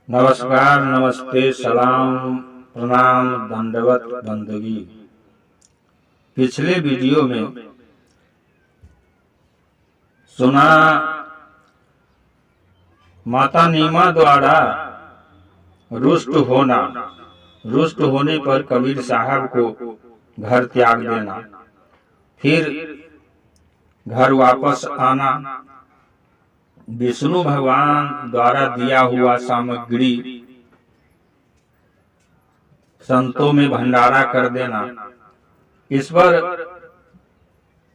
नमस्कार, नमस्ते, सलाम, प्रणाम, दंडवत, बंदगी। पिछले वीडियो में सुना माता नीमा द्वारा रुष्ट होने पर कबीर साहब को घर त्याग देना, फिर घर वापस आना, विष्णु भगवान द्वारा दिया हुआ सामग्री संतों में भंडारा कर देना। इस पर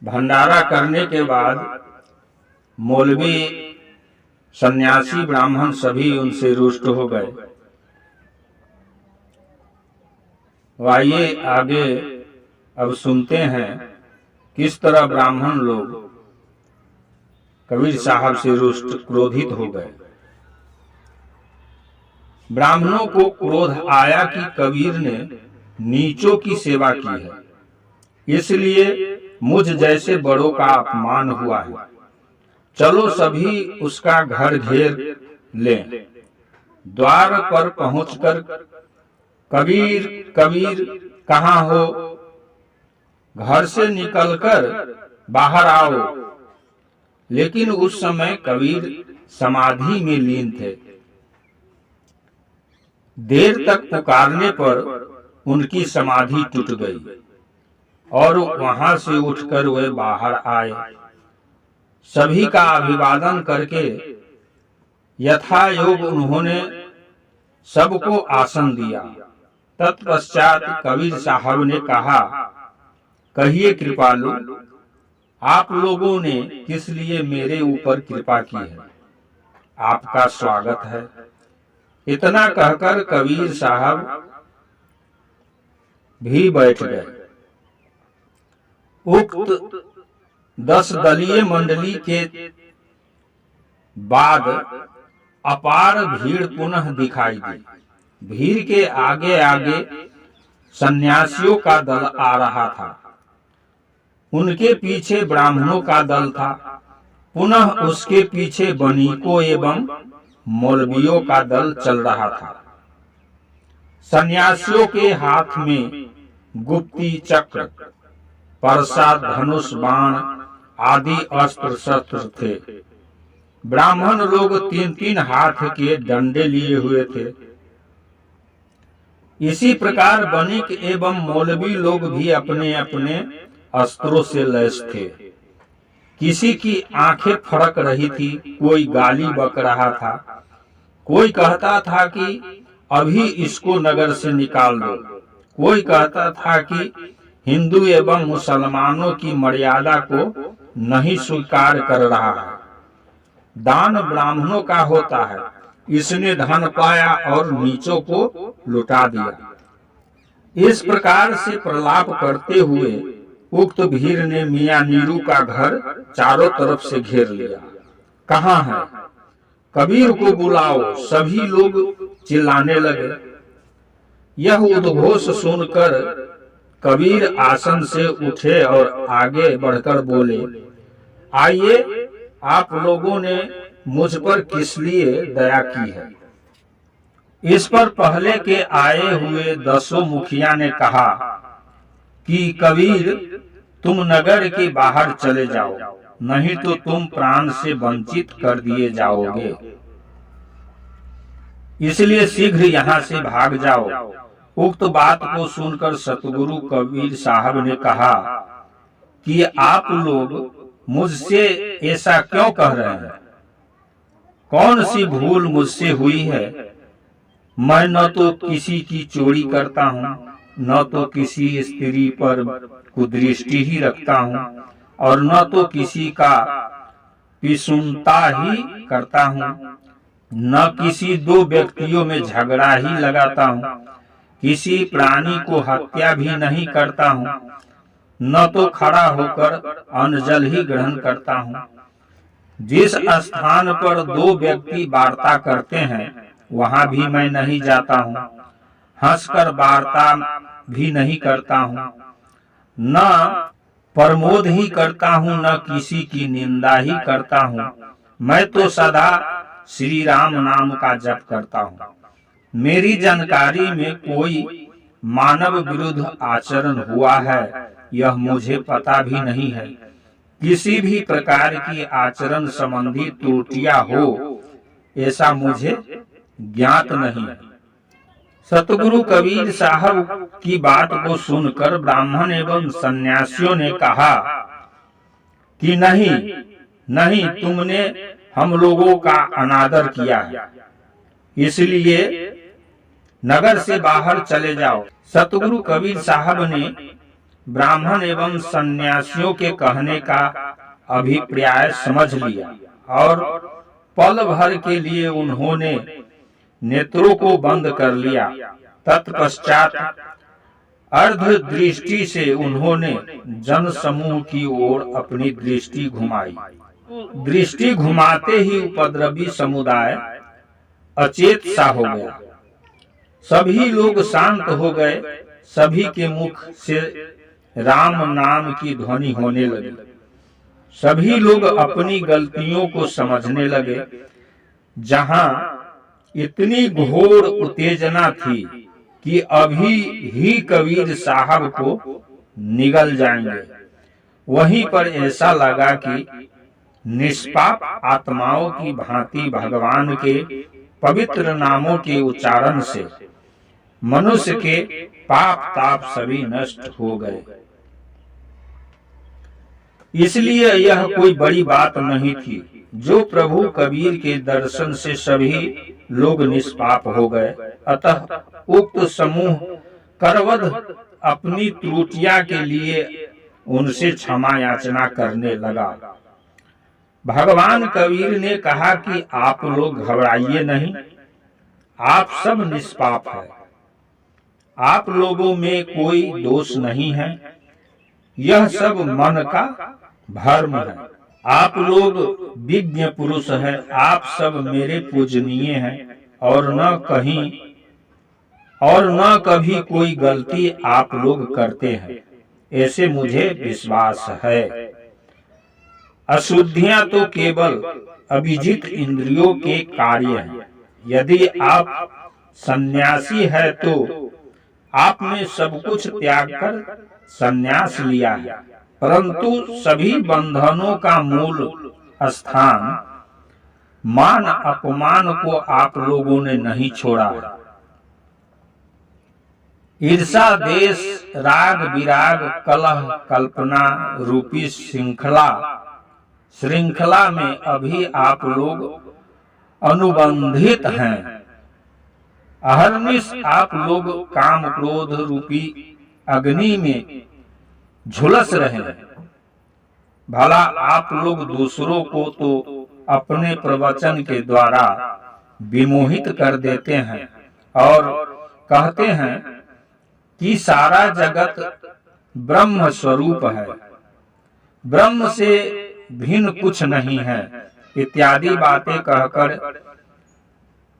भंडारा करने के बाद मौलवी, सन्यासी, ब्राह्मण सभी उनसे रुष्ट हो गए। आइए आगे अब सुनते हैं किस तरह ब्राह्मण लोग कबीर साहब से रुष्ट, क्रोधित हो गए। ब्राह्मणों को क्रोध आया कि कबीर ने नीचों की सेवा की है, इसलिए मुझ जैसे बड़ों का अपमान हुआ है। चलो सभी उसका घर घेर लें। द्वार पर पहुंचकर कबीर कबीर कहाँ हो, घर से निकलकर बाहर आओ। लेकिन उस समय कबीर समाधि में लीन थे। देर तक पुकारने पर उनकी समाधि टूट गई और वहां से उठकर वे बाहर आए। सभी का अभिवादन करके यथा योग उन्होंने सबको आसन दिया। तत्पश्चात कबीर साहब ने कहा, कहिए कृपालु, आप लोगों ने किस लिए मेरे ऊपर कृपा की है? आपका स्वागत है। इतना कहकर कबीर साहब भी बैठ गए। उक्त 10 दलीय मंडली के बाद अपार भीड़ पुनः दिखाई दी। भीड़ के आगे आगे सन्यासियों का दल आ रहा था। उनके पीछे ब्राह्मणों का दल था। पुनः उसके पीछे बनीकों एवं मौलवियों का दल चल रहा था। सन्यासियों के हाथ में गुप्ती, चक्र, परसा, धनुष, बाण आदि अस्त्र शस्त्र थे। ब्राह्मण लोग 3-3 हाथ के डंडे लिए हुए थे। इसी प्रकार बनिक एवं मौलवी लोग भी अपने अपने अस्त्रों से लैस थे। किसी की आंखें फड़क रही थी, कोई गाली बक रहा था, कोई कहता था कि अभी इसको नगर से निकाल दो, कोई कहता था कि हिंदू एवं मुसलमानों की मर्यादा को नहीं स्वीकार कर रहा है। दान ब्राह्मणों का होता है, इसने धन पाया और नीचों को लुटा दिया। इस प्रकार से प्रलाप करते हुए उक्त भीड़ ने मियां नीरू का घर चारों तरफ से घेर लिया। कहाँ है? कबीर को बुलाओ। सभी लोग चिल्लाने लगे। यह उद्घोष सुनकर कबीर आसन से उठे और आगे बढ़कर बोले, आइए, आप लोगों ने मुझ पर किस लिए दया की है? इस पर पहले के आए हुए 10 मुखिया ने कहा कि कबीर, तुम नगर के बाहर चले जाओ, नहीं तो तुम प्राण से वंचित कर दिए जाओगे। इसलिए शीघ्र यहाँ से भाग जाओ। उक्त बात को सुनकर सतगुरु कबीर साहब ने कहा कि आप लोग मुझसे ऐसा क्यों कह रहे हैं? कौन सी भूल मुझसे हुई है? मैं न तो किसी की चोरी करता हूँ, न तो किसी स्त्री पर कुदृष्टि ही रखता हूँ, और न तो किसी का पिसुनता ही करता हूँ, न किसी 2 व्यक्तियों में झगड़ा ही लगाता हूँ, किसी प्राणी को हत्या भी नहीं करता हूँ, न तो खड़ा होकर अन्न जल ही ग्रहण करता हूँ। जिस स्थान पर 2 व्यक्ति वार्ता करते हैं, वहां भी मैं नहीं जाता हूँ। हंसकर वार्ता भी नहीं करता हूँ, न प्रमोद ही करता हूँ, न किसी की निंदा ही करता हूँ। मैं तो सदा श्री राम नाम का जप करता हूँ। मेरी जानकारी में कोई मानव विरुद्ध आचरण हुआ है यह मुझे पता भी नहीं है। किसी भी प्रकार की आचरण संबंधी त्रुटियां हो ऐसा मुझे ज्ञात नहीं। सतगुरु कबीर साहब की बात को सुनकर ब्राह्मण एवं सन्यासियों ने कहा कि नहीं, तुमने हम लोगों का अनादर किया है, इसलिए नगर से बाहर चले जाओ। सतगुरु कबीर साहब ने ब्राह्मण एवं सन्यासियों के कहने का अभिप्राय समझ लिया और पल भर के लिए उन्होंने नेत्रों को बंद कर लिया। तत्पश्चात अर्ध दृष्टि से उन्होंने जन समूह की ओर अपनी दृष्टि घुमाई। दृष्टि घुमाते ही उपद्रवी समुदाय अचेत सा हो गया। सभी लोग शांत हो गए। सभी के मुख से राम नाम की ध्वनि होने लगी। सभी लोग अपनी गलतियों को समझने लगे। जहां इतनी घोर उत्तेजना थी कि अभी ही कबीर साहब को निगल जाएंगे, वहीं पर ऐसा लगा कि निष्पाप आत्माओं की भांति भगवान के पवित्र नामों के उच्चारण से मनुष्य के पाप ताप सभी नष्ट हो गए। इसलिए यह कोई बड़ी बात नहीं थी। जो प्रभु कबीर के दर्शन से सभी लोग निष्पाप हो गए। अतः उक्त समूह करवध अपनी त्रुटियां के लिए उनसे क्षमा याचना करने लगा। भगवान कबीर ने कहा कि आप लोग घबराइए नहीं, आप सब निष्पाप हैं। आप लोगों में कोई दोष नहीं है। यह सब मन का भ्रम है। आप लोग विज्ञ पुरुष हैं। आप सब मेरे पूजनीय हैं और न कभी कोई गलती आप लोग करते हैं, ऐसे मुझे विश्वास है। अशुद्धियां तो केवल अभिजित इंद्रियों के कार्य हैं। यदि आप सन्यासी है तो आपने सब कुछ त्याग कर सन्यास लिया है, परंतु सभी बंधनों का मूल स्थान मान अपमान को आप लोगों ने नहीं छोड़ा है। ईर्षा, देश, राग, विराग, कलह, कल्पना रूपी श्रृंखला में अभी आप लोग अनुबंधित हैं। अहर्निश आप लोग काम क्रोध रूपी अग्नि में झुलस रहे हैं। भला आप लोग दूसरों को तो अपने प्रवचन के द्वारा विमोहित कर देते हैं और कहते हैं कि सारा जगत ब्रह्म स्वरूप है, ब्रह्म से भिन्न कुछ नहीं है, इत्यादि बातें कहकर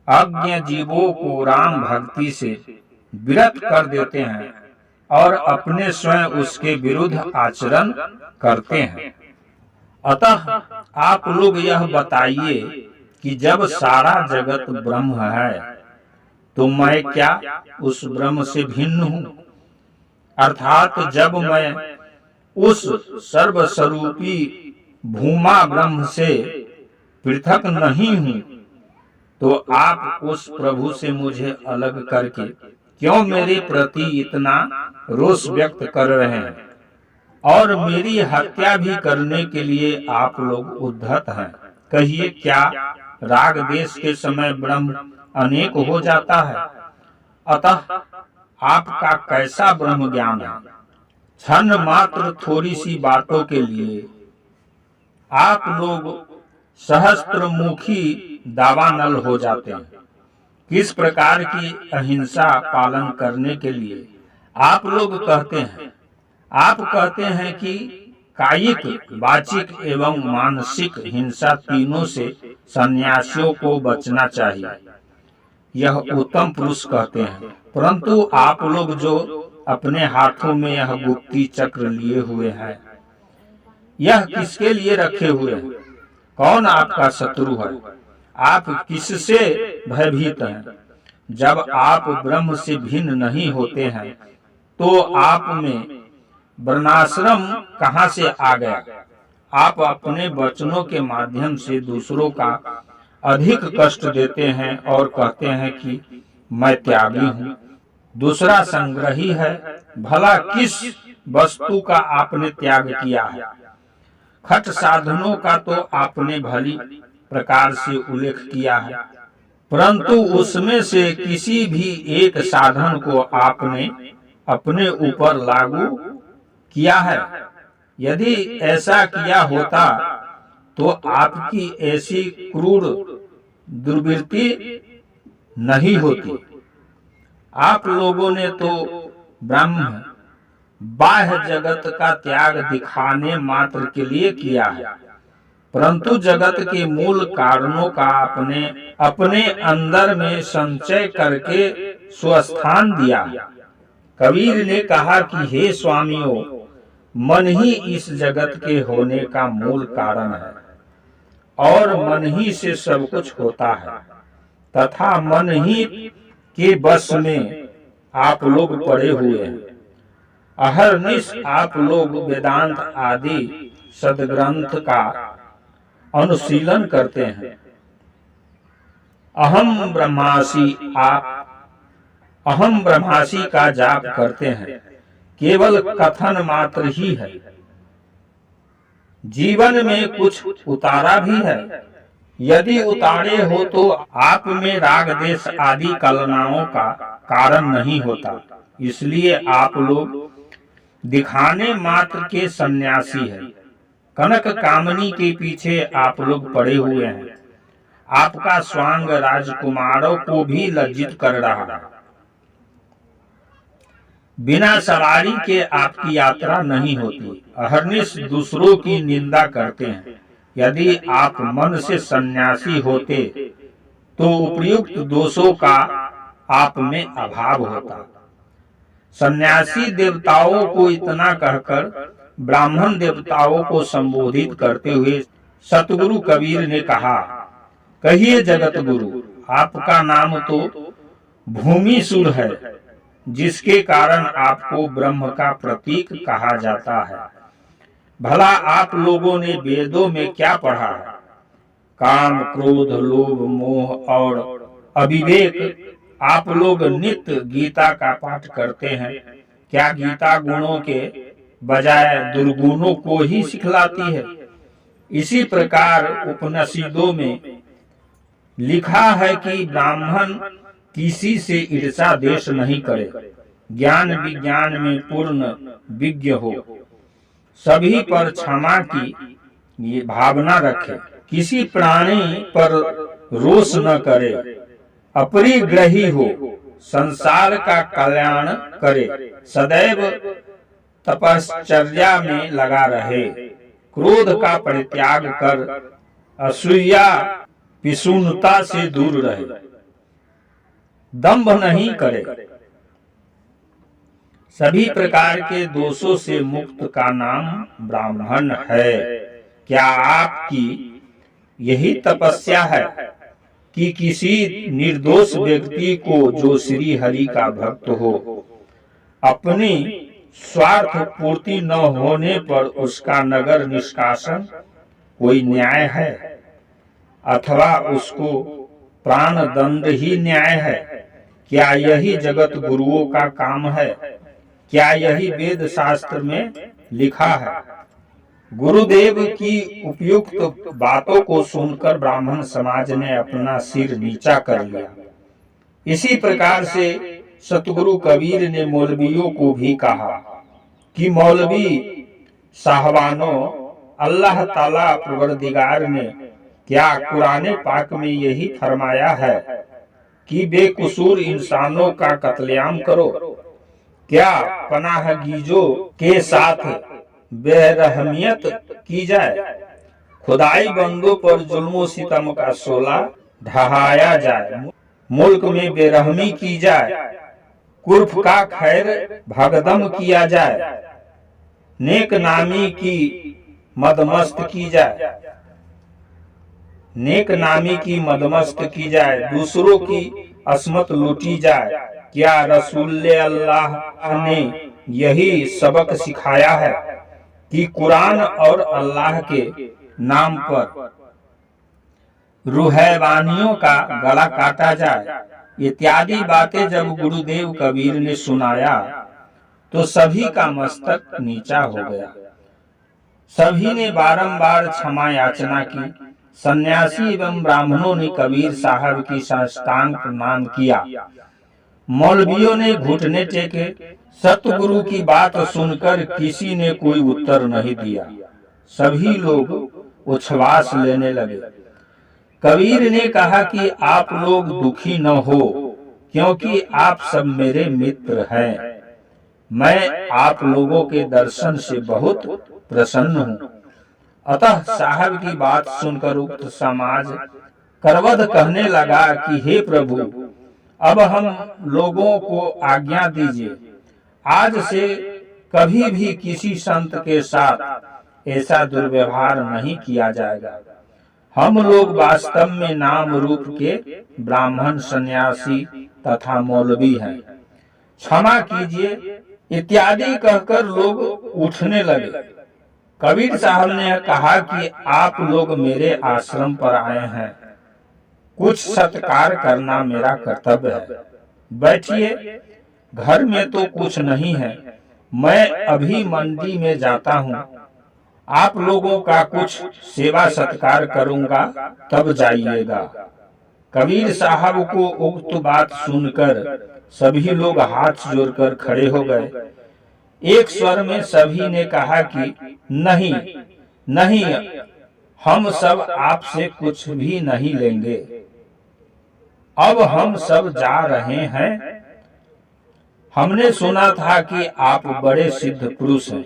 अज्ञ जीवों को राम भक्ति से विरत कर देते हैं और अपने स्वयं उसके विरुद्ध आचरण करते हैं। अतः आप लोग यह बताइए कि जब सारा जगत ब्रह्म है तो मैं क्या उस ब्रह्म से भिन्न हूँ? अर्थात जब मैं उस सर्वस्वरूपी भूमा ब्रह्म से पृथक नहीं हूँ तो आप उस प्रभु से मुझे अलग करके क्यों मेरे प्रति इतना रोष व्यक्त कर रहे हैं और मेरी हत्या भी करने के लिए आप लोग उद्धत हैं? कहिए, क्या राग देश के समय ब्रह्म अनेक हो जाता है? अतः आपका कैसा ब्रह्म ज्ञान है? क्षण मात्र थोड़ी सी बातों के लिए आप लोग सहस्त्रमुखी दावानल हो जाते हैं। किस प्रकार की अहिंसा पालन करने के लिए आप लोग कहते हैं? आप कहते हैं कि कायिक, वाचिक एवं मानसिक हिंसा तीनों से सन्यासियों को बचना चाहिए। यह उत्तम पुरुष कहते हैं, परंतु आप लोग जो अपने हाथों में यह गुप्ती चक्र लिए हुए हैं, यह किसके लिए रखे हुए हैं? कौन आपका शत्रु है? आप किससे भयभीत हैं? जब आप ब्रह्म से भिन्न नहीं होते हैं तो आप में वर्णाश्रम कहाँ से आ गया? आप अपने वचनों के माध्यम से दूसरों का अधिक कष्ट देते हैं और कहते हैं कि मैं त्यागी हूँ, दूसरा संग्रही है। भला किस वस्तु का आपने त्याग किया है? खट साधनों का तो आपने भली प्रकार से उल्लेख किया है, परंतु उसमें से किसी भी एक साधन को आपने अपने ऊपर लागू किया है? यदि ऐसा किया होता तो आपकी ऐसी क्रूर दुर्वृत्ति नहीं होती। आप लोगों ने तो ब्रह्म बाह्य जगत का त्याग दिखाने मात्र के लिए किया है, परंतु जगत के मूल कारणों का अपने अंदर में संचय करके स्वस्थान दिया। कबीर ने कहा कि हे स्वामियों, मन ही इस जगत के होने का मूल कारण है और मन ही से सब कुछ होता है, तथा मन ही के बस में आप लोग पड़े हुए हैं। अहरनिश आप लोग वेदांत आदि सदग्रंथ का अनुशीलन करते हैं। अहम ब्रह्मासी का जाप करते हैं, केवल कथन मात्र ही है। जीवन में कुछ उतारा भी है। यदि उतारे हो तो आप में राग देश आदि कलनाओं का कारण नहीं होता, इसलिए आप लोग दिखाने मात्र के सन्यासी है। कनक कामनी के पीछे आप लोग पड़े हुए हैं। आपका स्वांग राजकुमारों को भी लज्जित कर रहा है। बिना सवारी के आपकी यात्रा नहीं होती। अहर्निश दूसरों की निंदा करते हैं। यदि आप मन से सन्यासी होते तो उपयुक्त दोषों का आप में अभाव होता। सन्यासी देवताओं को इतना कहकर ब्राह्मण देवताओं को संबोधित करते हुए सतगुरु कबीर ने कहा, कहिए जगत गुरु, आपका नाम तो भूमिसूर है, जिसके कारण आपको ब्रह्म का प्रतीक कहा जाता है। भला आप लोगों ने वेदों में क्या पढ़ा है? काम, क्रोध, लोभ, मोह और अविवेक। आप लोग नित्य गीता का पाठ करते हैं। क्या गीता गुणों के बजाय दुर्गुणों को ही सिखलाती है? इसी प्रकार उपनिषदों में लिखा है कि ब्राह्मण किसी से ईर्षा द्वेष नहीं करे, ज्ञान विज्ञान में पूर्ण विज्ञ हो, सभी पर क्षमा की ये भावना रखे, किसी प्राणी पर रोष न करे, अपरिग्रही हो, संसार का कल्याण करे, सदैव तपश्चर्या में लगा रहे, क्रोध का परित्याग कर असूया पिशुनता से दूर रहे, दंभ नहीं करे, सभी प्रकार के दोषों से मुक्त का नाम ब्राह्मण है। क्या आपकी यही तपस्या है कि किसी निर्दोष व्यक्ति को जो श्री हरि का भक्त हो, अपनी स्वार्थ पूर्ति न होने पर उसका नगर निष्कासन कोई न्याय है, अथवा उसको प्राण दंड ही न्याय है? क्या यही जगत गुरुओं का काम है? क्या यही वेद शास्त्र में लिखा है? गुरुदेव की उपयुक्त बातों को सुनकर ब्राह्मण समाज ने अपना सिर नीचा कर लिया। इसी प्रकार से सतगुरु कबीर ने मौलवियों को भी कहा कि मौलवी साहबानों, अल्लाह ताला परवरदिगार ने क्या कुरान पाक में यही फरमाया है कि बेकसूर इंसानों का कत्लेआम करो? क्या पनाहगीजों के साथ बेरहमियत की जाए? खुदाई बंदों पर जुल्म सितम का शोला ढहाया जाए? मुल्क में बेरहमी की जाए? कुर्फ का खैर भगदम किया जाए? नेक नामी की मदमस्त की जाए? नेक नामी की मदमस्त की जाए, दूसरों की असमत लूटी जाए। क्या रसूल अल्लाह ने यही सबक सिखाया है कि कुरान और अल्लाह के नाम पर रूहबानियों का गला काटा जाए। इत्यादि बातें जब गुरुदेव कबीर ने सुनाया तो सभी का मस्तक नीचा हो गया। सभी ने बारंबार क्षमा याचना की। सन्यासी एवं ब्राह्मणों ने कबीर साहब की साष्टांग प्रणाम किया। मौलवियों ने घुटने टेके। सतगुरु की बात सुनकर किसी ने कोई उत्तर नहीं दिया। सभी लोग उच्छ्वास लेने लगे। कबीर ने कहा कि आप लोग दुखी न हो, क्योंकि आप सब मेरे मित्र हैं। मैं आप लोगों के दर्शन से बहुत प्रसन्न हूँ। अतः साहब की बात सुनकर उक्त समाज करवद कहने लगा कि हे प्रभु, अब हम लोगों को आज्ञा दीजिए। आज से कभी भी किसी संत के साथ ऐसा दुर्व्यवहार नहीं किया जाएगा। हम लोग वास्तव में नाम रूप के ब्राह्मण, सन्यासी तथा मौलवी हैं। क्षमा कीजिए इत्यादि कहकर लोग उठने लगे। कबीर साहब ने कहा कि आप लोग मेरे आश्रम पर आए हैं, कुछ सत्कार करना मेरा कर्तव्य है। बैठिए, घर में तो कुछ नहीं है। मैं अभी मंडी में जाता हूँ। आप लोगों का कुछ सेवा सत्कार करूंगा, तब जाइएगा। कबीर साहब को उक्त बात सुनकर सभी लोग हाथ जोड़कर खड़े हो गए। एक स्वर में सभी ने कहा कि नहीं नहीं, हम सब आपसे कुछ भी नहीं लेंगे। अब हम सब जा रहे हैं। हमने सुना था कि आप बड़े सिद्ध पुरुष हैं,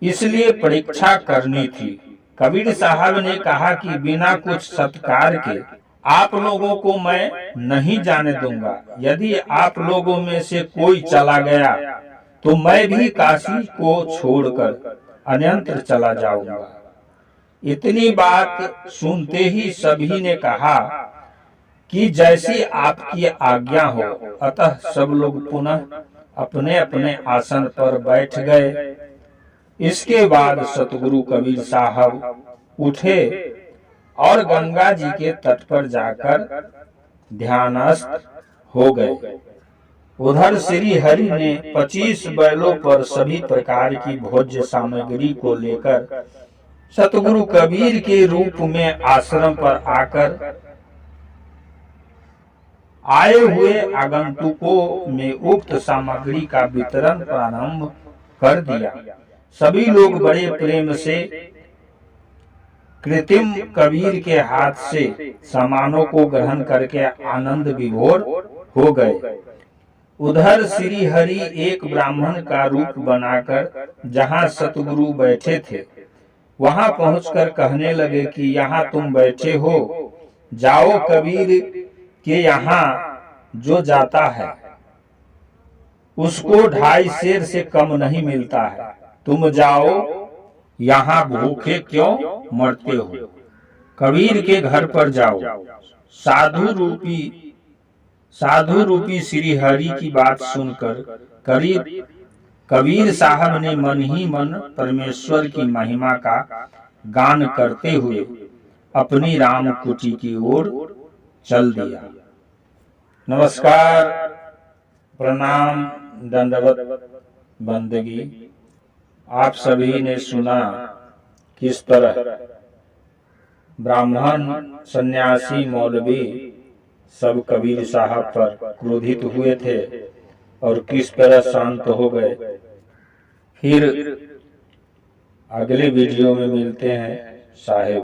इसलिए परीक्षा करनी थी। कबीर साहब ने कहा कि बिना कुछ सत्कार के आप लोगों को मैं नहीं जाने दूंगा। यदि आप लोगों में से कोई चला गया तो मैं भी काशी को छोड़कर अन्यत्र चला जाऊंगा। इतनी बात सुनते ही सभी ने कहा कि जैसी आपकी आज्ञा हो। अतः सब लोग पुनः अपने अपने आसन पर बैठ गए। इसके बाद सतगुरु कबीर साहब उठे और गंगा जी के तट पर जाकर ध्यानस्थ हो गए। उधर श्री हरि ने 25 बैलों पर सभी प्रकार की भोज्य सामग्री को लेकर सतगुरु कबीर के रूप में आश्रम पर आकर आए हुए आगंतुकों में उक्त सामग्री का वितरण प्रारंभ कर दिया। सभी लोग बड़े प्रेम से कृत्रिम कबीर के हाथ से सामानों को ग्रहण करके आनंद विभोर हो गए। उधर श्री हरि एक ब्राह्मण का रूप बनाकर जहाँ सतगुरु बैठे थे वहां पहुंचकर कहने लगे कि यहाँ तुम बैठे हो, जाओ कबीर के यहाँ जो जाता है उसको 2.5 सेर से कम नहीं मिलता है। तुम जाओ, यहाँ भूखे क्यों मरते हो? कबीर के घर पर जाओ। साधु रूपी श्री हरि की बात सुनकर कबीर साहब ने मन ही मन परमेश्वर की महिमा का गान करते हुए अपनी राम कुटी की ओर चल दिया। नमस्कार, प्रणाम, दंडवत बंदगी। आप सभी ने सुना किस तरह ब्राह्मण, सन्यासी, मौलवी सब कबीर साहब पर क्रोधित हुए थे और किस तरह शांत हो गए। फिर अगले वीडियो में मिलते हैं साहेब।